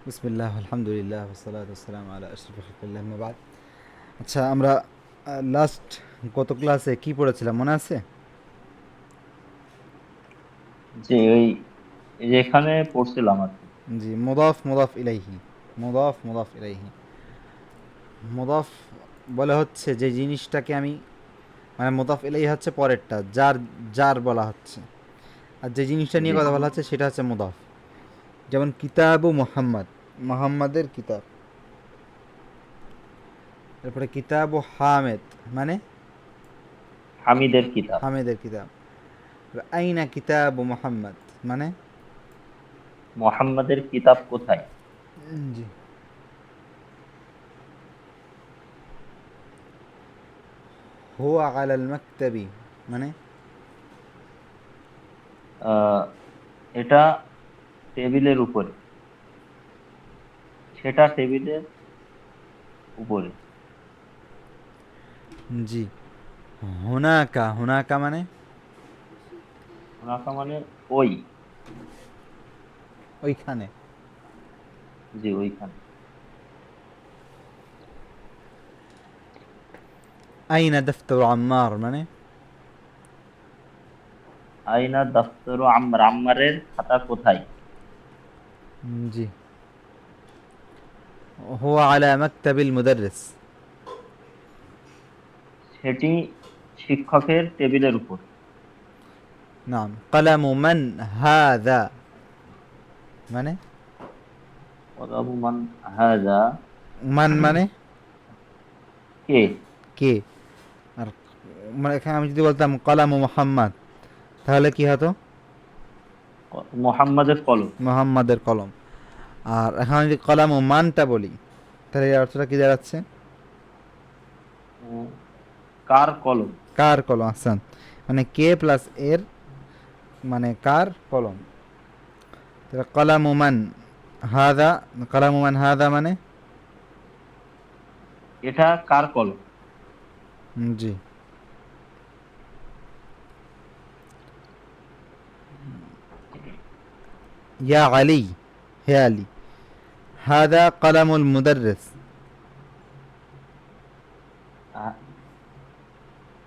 বিসমিল্লাহ আলহামদুলিল্লাহ ওয়াসসালাতু ওয়াসসালামু আলা আশরাফিল খালকিল্লাহ আম্মা বাদ। আচ্ছা, আমরা লাস্ট গত ক্লাসে কি পড়েছিলাম মনে আছে? যে ওই এই যে এখানে পড়ছিলাম আর কি। জি, মুদাফ মুদাফ ইলাইহি। মুদাফ মুদাফ ইলাইহি। মুদাফ বলে হচ্ছে যে জিনিসটাকে আমি, মানে মুদাফ ইলাইহি হচ্ছে পরেরটা, যার যার বলা হচ্ছে। আর যে জিনিসটা নিয়ে জি কথা বলা হচ্ছে সেটা হচ্ছে মুদাফ। যেমন কিতাবু মুহাম্মদ, মুহাম্মাদের কিতাব। তারপরে কিতাবু হামেদ, মানে হামিদের কিতাব। হামেদের কিতাব। আইনা কিতাবু মুহাম্মদ, মানে মোহাম্মদের কিতাব কোথায়? জি, হুয়া আলাল মাকতাবি, মানে আহ এটা টেবিলের উপরে, সেটা টেবিলের উপরে। জি। হুনাকা, হুনাকা মানে ওনাকা মানে ওই। ওইখানে। জি ওইখানে। আইনা দফতর আম্মার, মানে আইনা দফতরু আম্মার, আম্মারের খাতা কোথায়? জি। হুয়া আলা মাকতাবিল মুদাররিস, সেটি শিক্ষকের টেবিলের উপর। নাম। কলামু মান হাদা, মানে কলামু মান হাযা, মান মানে কে? কে। আর মানে এখানে আমি যদি বলতাম কলামু মুহাম্মদ, তাহলে কি হতো? মোহাম্মদের কলম। মুহাম্মাদের কলম। আর এখন যদি কলামু মানটা বলি, তাহলে এর অর্থটা কি দাঁড়াচ্ছে? উম, কার কলম? কার কলম, আহসান। মানে কে প্লাস এর, মানে কার কলম। তাহলে কলামু মান হাদা, কলামু মান হাদা মানে এটা কার কলম? জি। ইয়া আলী, হে আলী। হাদা কলামুল মুদাররিস,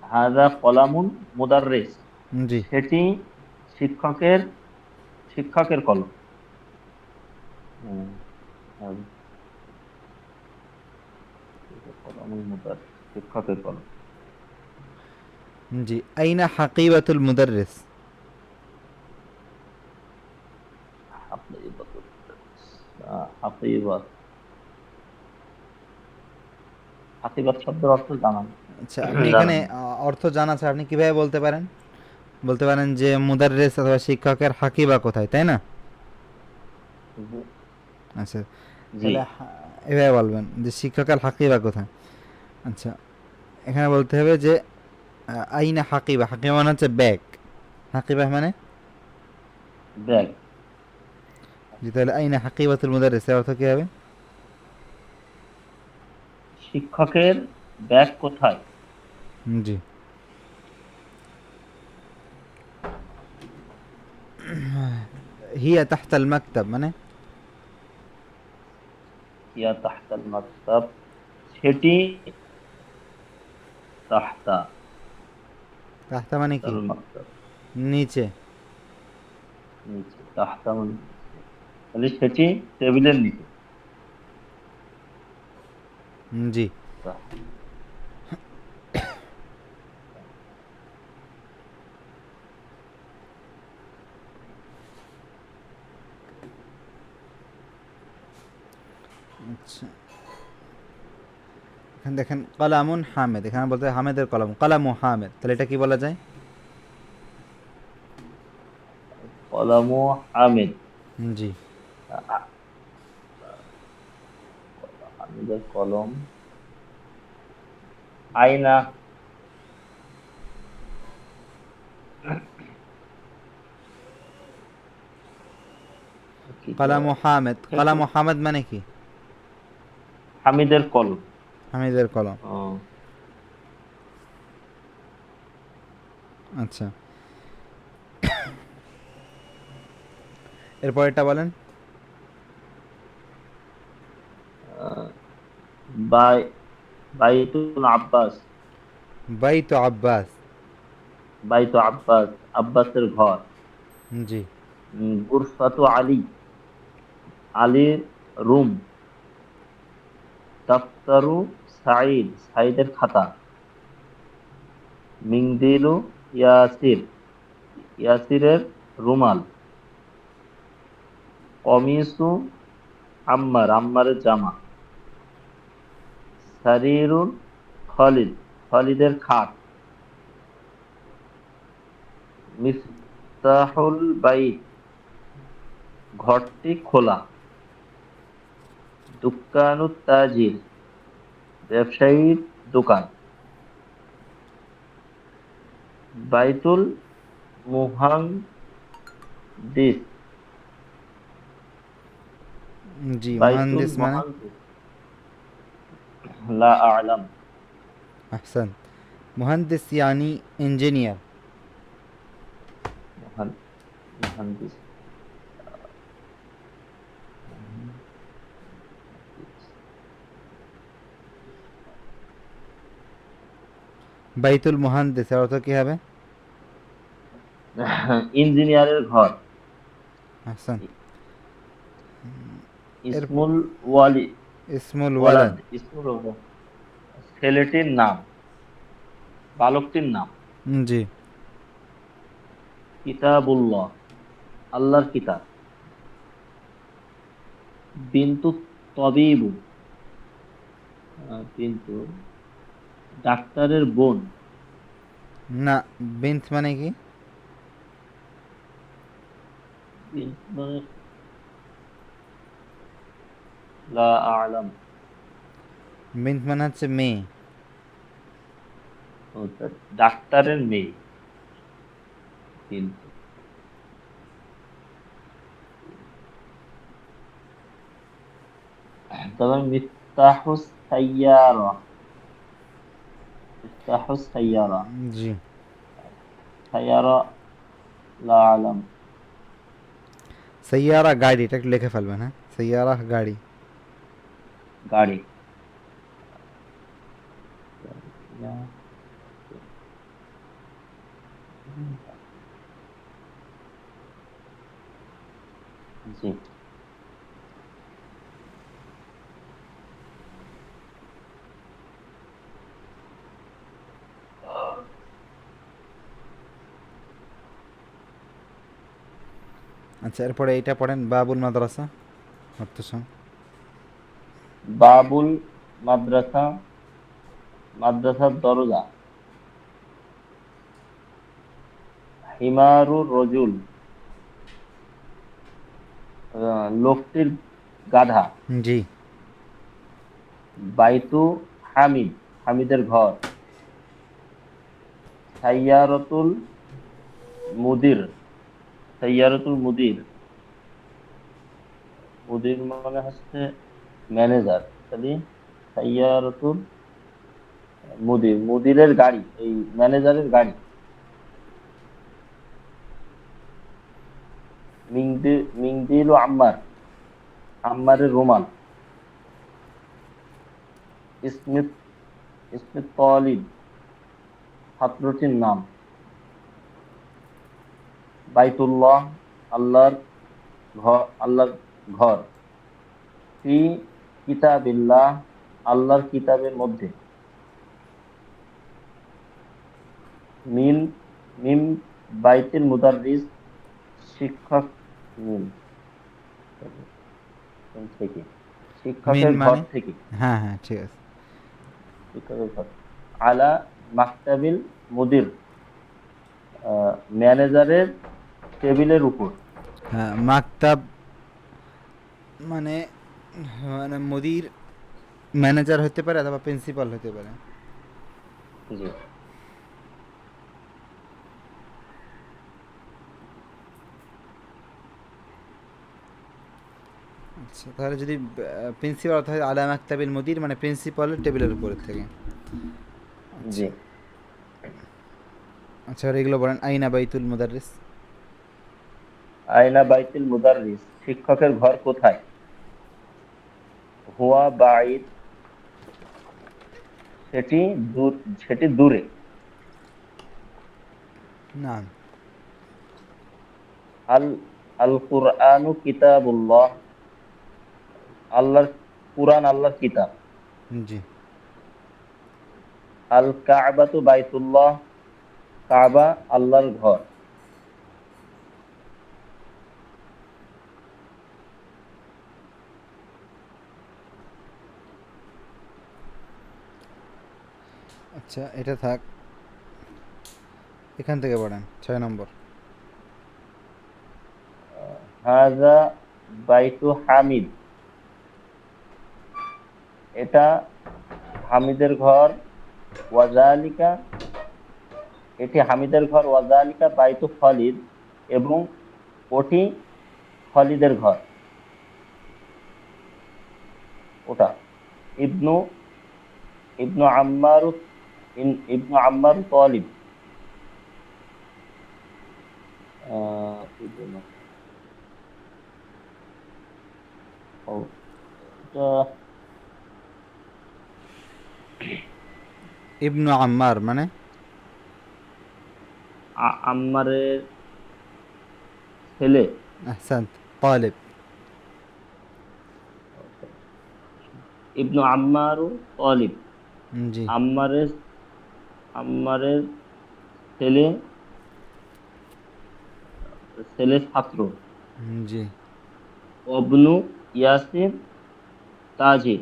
হাযা কলামুন মুদাররিস, জি। সেটি শিক্ষকের শিক্ষকের কলম। হুম, আর এটা কলামুল মুদাররিস, শিক্ষকের কলম। জি। আইনা হাকিবাতুল মুদাররিস, হাকিবাতুল মুদাররিস। হাকিবাত, হাকিবাত শব্দের অর্থ জানা নেই। আচ্ছা আপনি এখানে জানেন না? অর্থ জানা আছে, আপনি কিভাবে বলতে পারেন? বলতে পারেন যে মুদাররিস অথবা শিক্ষকের হাকিবা কোথায়, তাই না? জি। আচ্ছা, জি। তাহলে এভাবে বলবেন যে শিক্ষকের হাকিবা কোথায়। আচ্ছা, এখানে বলতে হবে যে আইনা হাকিবা, হাকিবা মানে হচ্ছে ব্যাগ। হাকিবা মানে ব্যাগ। জি, তাহলে আইনা হাকিবাতুল মুদাররিস এর অর্থ কি হবে? শিক্ষকের ব্যাগ কোথায়? জি। হিয়া তাহতাল মাকতাব, মানে ইয়া তাহতাল মাকতাব, সেটি তাহতা তাহতা মানে কি? তাল মাকতাব, নিচে। নিচে। তাহতা মানে নিচে। তাহলে সেটি টেবিলের নিচে। জি। আচ্ছা, এখানে দেখেন কলামুন হামেদ, এখানে বলতে হয় হামেদের কলম, কলামু হামেদ, তাহলে এটা কি বলা যায়? কলামু হামিদ। জি। আ- হামিদের কলম। আয়না। কলামু কিতাব। হামেদ, কলামু হামেদ মানে কি? হামিদের কলম। হামিদের কলম। ও, আচ্ছা, এরপরেরটা বলেন। বাই বাইতুল আব্বাস। বাইতু আব্বাস। বাইতু আব্বাস, আব্বাসের ঘর। জি। গুরফাতু আলী, আলীর রুম। দফতরু সাঈদ, সাঈদের খাতা। মিংদিলু ইয়াসির, ইয়াসিরের রুমাল। কমিসু আম্মার, আম্মারের জামা। সারিরুল খালিদ, খালিদের খাট। মিফতাহুল বাইত, ঘরটি খোলা। দুক্কানুত তাজির, ব্যবসায়ীর দোকান। বাইতুল মুহান্দিস, জি, বাইতুল মুহান্দিস মানে? মুহান্দিস লা আ'লাম। আহসান। মুহান্দিস ইয়ানি ইঞ্জিনিয়ার। মুহান- মুহান্দিস। বাইতুল মুহান্দিস এর অর্থ কি হবে? ইঞ্জিনিয়ারের ঘর। আহসান। এরপর ইসমুল ওয়ালি, ইসমুল ওয়ালাদ, ওয়ালাদ। ইসমুল ওয়ালাদ, ছেলেটির নাম, বালকটির নাম। জি। কিতাবুল্লাহ, আল্লাহর কিতাব। বিন্তু তবিবু, বিন্তু ডাক্তারের বোন। না, বিন্ত মানে কি? বিন্ত মানে লা আ'লাম। বিন্ত মানে হচ্ছে মেয়ে। ও, ডাক্তারের মেয়ে বিন্তু। তারপর মিফতাহুস সাইয়ারা, মিফতাহুস সাইয়ারা, জি। সাইয়ারা লা আ'লাম। সাইয়ারা গাড়ি, এটা একটু লিখে ফেলবেন, হ্যাঁ? সাইয়ারা গাড়ি। গাড়ি। জি। আচ্ছা, এরপরে এইটা পড়েন, বাবুল মাদ্রাসা অর্থ সম। বাবুল মাদ্রাসা, মাদ্রাসার দরজা। হিমারুর রজুল, লোকটির গাধা। জি। বাইতু হামিদ, হামিদের ঘর। সাইয়ারতুল মুদির, সাইয়ারতুল মুদির, মুদির মানে হচ্ছে ম্যানেজার। তাহলে সাইয়ারতুল মুদির, মুদিরের গাড়ি, এই ম্যানেজারের গাড়ি। মিংদিল আম্মার, আম্মারের রুমাল। ইসমিত, ইসমিত তলিব, ছাত্রটির নাম। বাইতুল্লাহ, আল্লাহর ঘর, আল্লাহর ঘর। ফি কিতাবিল্লাহ, আল্লাহর কিতাবের মধ্যে। মিল, মিম বাইতুল মুদাররিস, শিক্ষক। মিল থেকে, মিন শিক্ষকের ঘর মানে? থেকে, হ্যাঁ হ্যাঁ, ঠিক আছে। শিক্ষকের ঘর। আলা মাকতাবিল মুদির, ম্যানেজারের টেবিলের উপর। হ্যাঁ, মাকতাব মানে, মানে মুদির ম্যানেজার হতে পারে অথবা প্রিন্সিপাল হতে পারে। জি। আচ্ছা, তাহলে যদি প্রিন্সিপাল অর্থাৎ আলা মাকতাবিল মুদির মানে প্রিন্সিপালের টেবিলের উপরের থেকে। জি। আচ্ছা। আচ্ছা, আর এগুলো বলেন, আইনা বাইতুল মুদাররিস। আয়না বাইতুল মুদাররিস, শিক্ষকের ঘর কোথায়? হুয়া বাঈদ সেটি সেটি দূরে। নাম। আল আল কুরআনু কিতাবুল্লাহ, আল্লাহর কুরআন আল্লাহর কিতাব। জি। আল কাবাতু বাইতুল্লাহ, কাবা আল্লাহর ঘর। আচ্ছা এটা থাক, এখান থেকে পড়েন 6 নম্বর। হাযা বাইতু হামিদ, এটা হামিদের ঘর। ওয়াজালিকা, এটি হামিদের ঘর। ওয়াজালিকা বাইতু খালিদ, এবং ওটি খালিদের ঘর। ওটা ইবনু ইবনু আম্মার, ইবনু আম্মার তালিব। কি বলবো? ও, এটা ইবনু আম্মার মানে? আম্মারের ছেলে। আহসান্ত, তালিব। ইবনু আম্মার তালিব, জি। আম্মারের আম্মারের ছেলে, ছেলে ছাত্র। জি। অবনু ইয়াসির তাজির,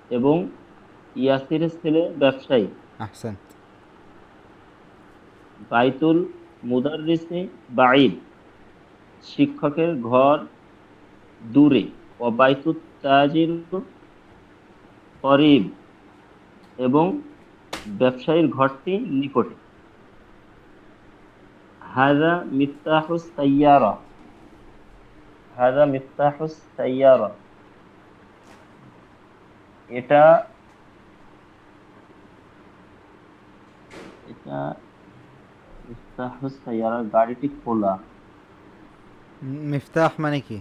এবং ইয়াসিরের ছেলে ব্যবসায়ী। আহসান্ত। বাইতুল মুদাররিসি বাঈদ, শিক্ষকের ঘর দূরে। ও বাইতুত তাজির করিব, এবং ব্যবসায়ীর ঘরটি নিকটে। হাযা মিফতাহুস সাইয়ারা, হাযা মিফতাহুস সাইয়ারা, এটা এটা মিফতাহুস সাইয়ারা, গাড়িটি খোলা। মিফতাহ মানে কি?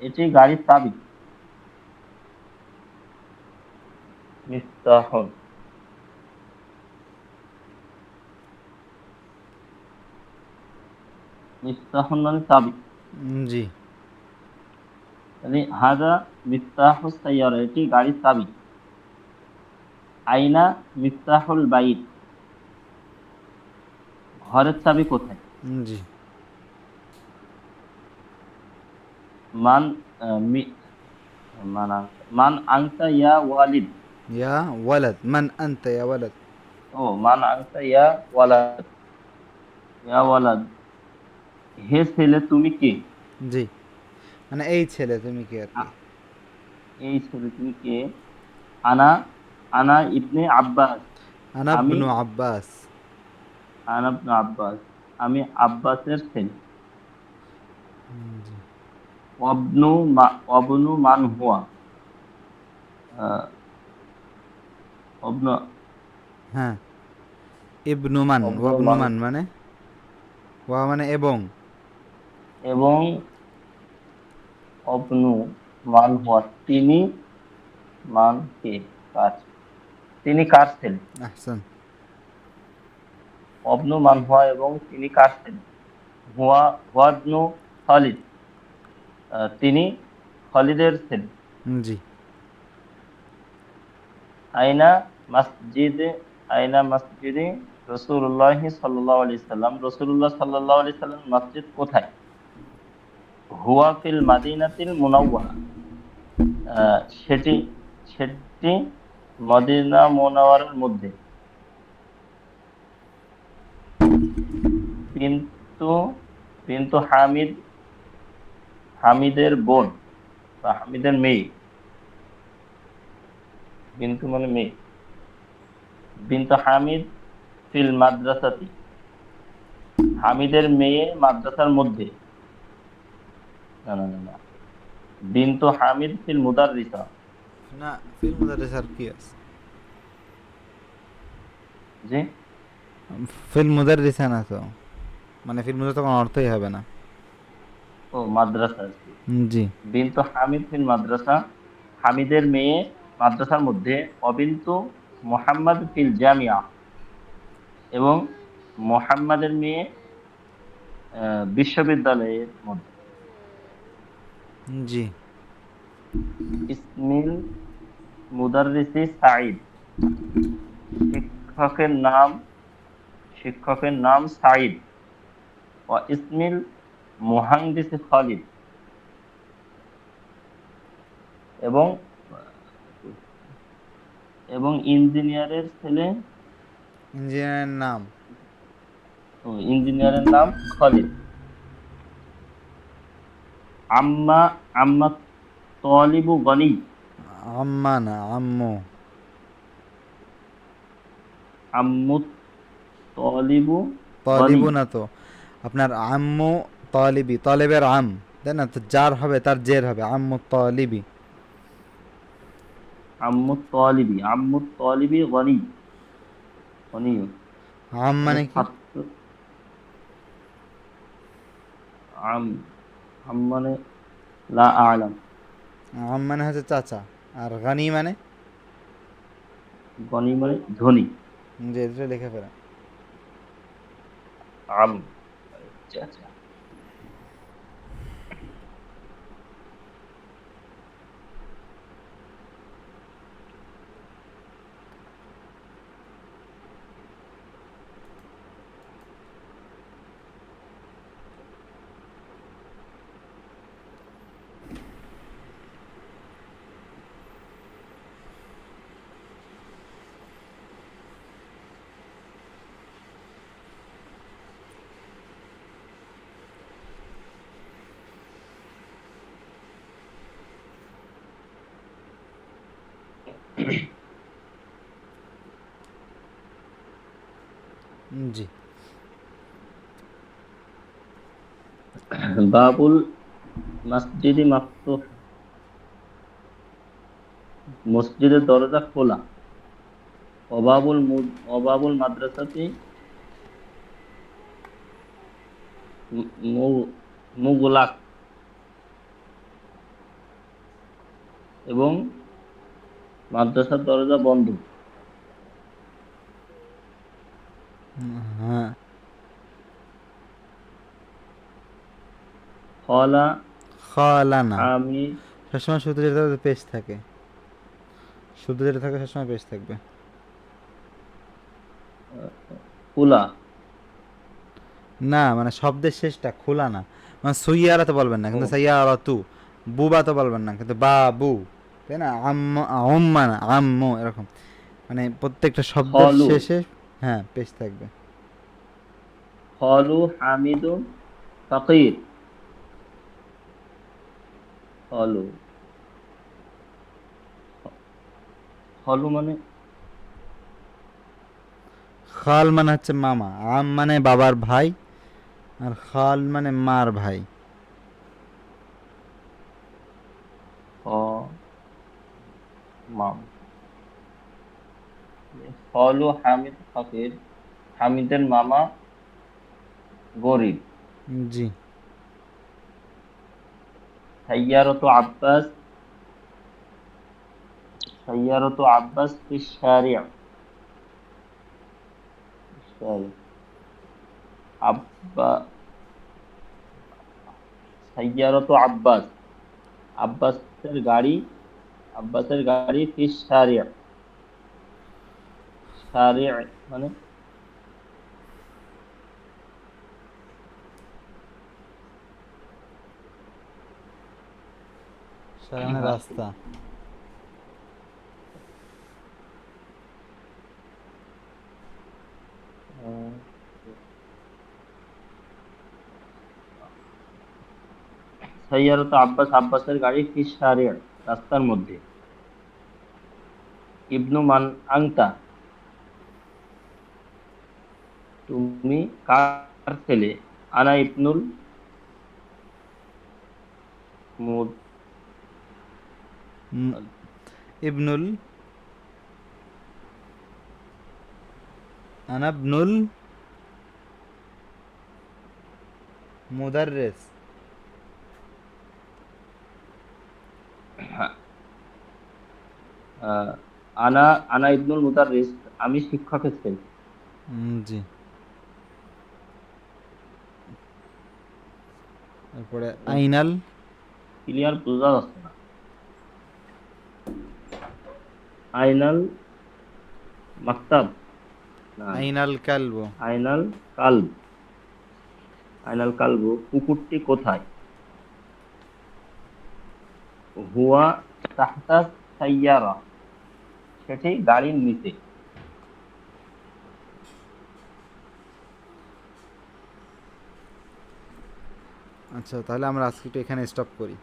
এটি গাড়ির চাবি। মিফতাহুন, মিফতাহুন মানে চাবি। জি। মানে হাযা মিফতাহুস সাইয়ারা, এটি গাড়ির চাবি। আইনা মিফতাহুল বাইত, ঘরের চাবি কোথায়? জি। মান মান মান আনতা ইয়া ওয়ালিদ। ইয়া ওয়ালাদ, মান আনতা ইয়া ওয়ালাদ? ও, মান আনতা ইয়া ওয়ালাদ, ইয়া ওয়ালাদ, হে ছেলে তুমি কে? জি, মানে এই ছেলে তুমি কি আর কি। আ- এই ছেলে তুমি কে? আনা আনা ইবনে আব্বাস, আনা আমি ইবনু আব্বাস। আনা ইবনে আব্বাস, আমি আব্বাসের ছেলে। জি। অবনু মান হুয়া, আহ, অবনু হ্যাঁ, ইবনু মান, অবনু ওয়াবনু মান, মান মানে? ওয়া মানে এবং। এবং অবনু মান হুয়া, তিনি, মান কে, কার, তিনি কার ছেলে? আহসান। অবনু মান হুয়া, এবং তিনি কার ছেলে? হুয়া হুয়াবনু খালিদ, তিনি খালিদের ছেলে। জি। আইনা মসজিদ, আইনা মসজিদে রাসূলুল্লাহ সাল্লাল্লাহু আলাইহি সাল্লাম, রাসূলুল্লাহ সাল্লাল্লাহু আলাইহি সাল্লাম মসজিদ কোথায়? হুয়া ফিল মাদিনাতিল মুনাওয়ারা, সেটি সেটি মদিনা মুনাওয়ারার মধ্যে। কিন্তু কিন্তু হামিদ, হামিদের বোন বা হামিদের মেয়ে। বিন্তু মানে মেয়ে। বিন্তু হামিদ ফিল মাদ্রাসাতি, হামিদের মেয়ে মাদ্রাসার মধ্যে। না না না না, বিন্তু হামিদ ফিল মুদাররিসা। না, ফিল মুদারিস আর কি আছে? জি, ফিল মুদারিসা না তো, মানে ফিল মুদারিস তো কোনো অর্থই হবে না। ও মাদ্রাসা আছে। জি। বিন্তু হামিদ ফিল মাদ্রাসা, হামিদের মেয়ে মাদ্রাসার মধ্যে, অবিন্তু মোহাম্মদ ফিল জামিয়া, এবং মোহাম্মদের মেয়ে বিশ্ববিদ্যালয়ের মধ্যে। জি। ইসমিল মুদাররিসি সাঈদ, শিক্ষকের নাম শিক্ষকের নাম সাঈদ। ও ইসমিল মুহান্দিস খালিদ, এবং ইঞ্জিনিয়ারের ছেলে, ইঞ্জিনিয়ারের নাম ইঞ্জিনিয়ারের নাম খালিদ। আম্মা আম্মা তলিবু গনি, আম্মা না আম্মু। আম্মু তলিবু গনি। তলিবু না তো, আপনার আম্মু তলিবি, তলেবের আম, তাই না? তো যার হবে তার জের হবে আম্মু তলিবি। আম্মু তলিবি গনি, গনি আম মানে মানে কি? ছাত্র। আম আম মানে লা আলাম। আম মানে হচ্ছে চাচা, আর গানি মানে, গনি মানে ধনী। যে এটা লিখে ফেলা। আম, আচ্ছা আচ্ছা। জি। বাবুল মসজিদি মাফতুহ, মসজিদের দরজা খোলা। অবাবুল মাদ্রাসাতি মুগলাক, এবং মাদ্রাসার দরজা বন্ধ। হ্যাঁ। খলা খালানা, হামি সবসময় শুধু যেটা পেশ থাকে, শুধু যেটা থাকে সবসময় পেশ থাকবে। কুলা। না মানে শব্দের শেষটা খোলা না, মানে সুইয়ারা তো বলবেন না, ও কিন্তু সাইয়ারা তু, বুবা তো বলবেন না, কিন্তু বা বু, তাই না? আম্মা না আম্মু, এরকম মানে প্রত্যেকটা শব্দের খলু শেষে হ্যাঁ পেশ থাকবে। খলু হামিদুন ফকির। খলু খলু মানে খাল মানে হচ্ছে মামা, আম মানে বাবার ভাই, আর খাল মানে মার ভাই। খ মাম। খলু হামিদ ফকির, হামিদের মামা গরিব। জি। সাইয়ারতু আব্বাস সাইয়ারতু আব্বাস ফিস শারিআ। আব্বা সাইয়ারতু আব্বাস, আব্বাসের গাড়ি আব্বাসের গাড়ি ফিস শারিআ। শারিআ মানে সারা মানে রাস্তা। আহ, সাইয়ারতু আব্বাস, আব্বাসের গাড়ি ফিস শারিআ, রাস্তার মধ্যে। ইবনু মান আংতা, তুমি কার ছেলে? আনা ইবনুল মুদ উম, ইবনুল, আনাবনুল মুদাররেস। আহ, আনা আনা ইবনুল মুদাররিস, আমি শিক্ষকের ছেলে। জি। তারপরে আইনাল। ক্লিয়ার বোঝা যাচ্ছে না। আইনাল মাকতাব, না না। আইনাল কালবো। আইনাল কালব, আইনাল কালব, কুকুরটি কোথায়? হুয়া তাহতা সাইয়ারা, সেটি গাড়ির নিচে। আচ্ছা, তাহলে আমরা আজকে একটু এখানে স্টপ করি।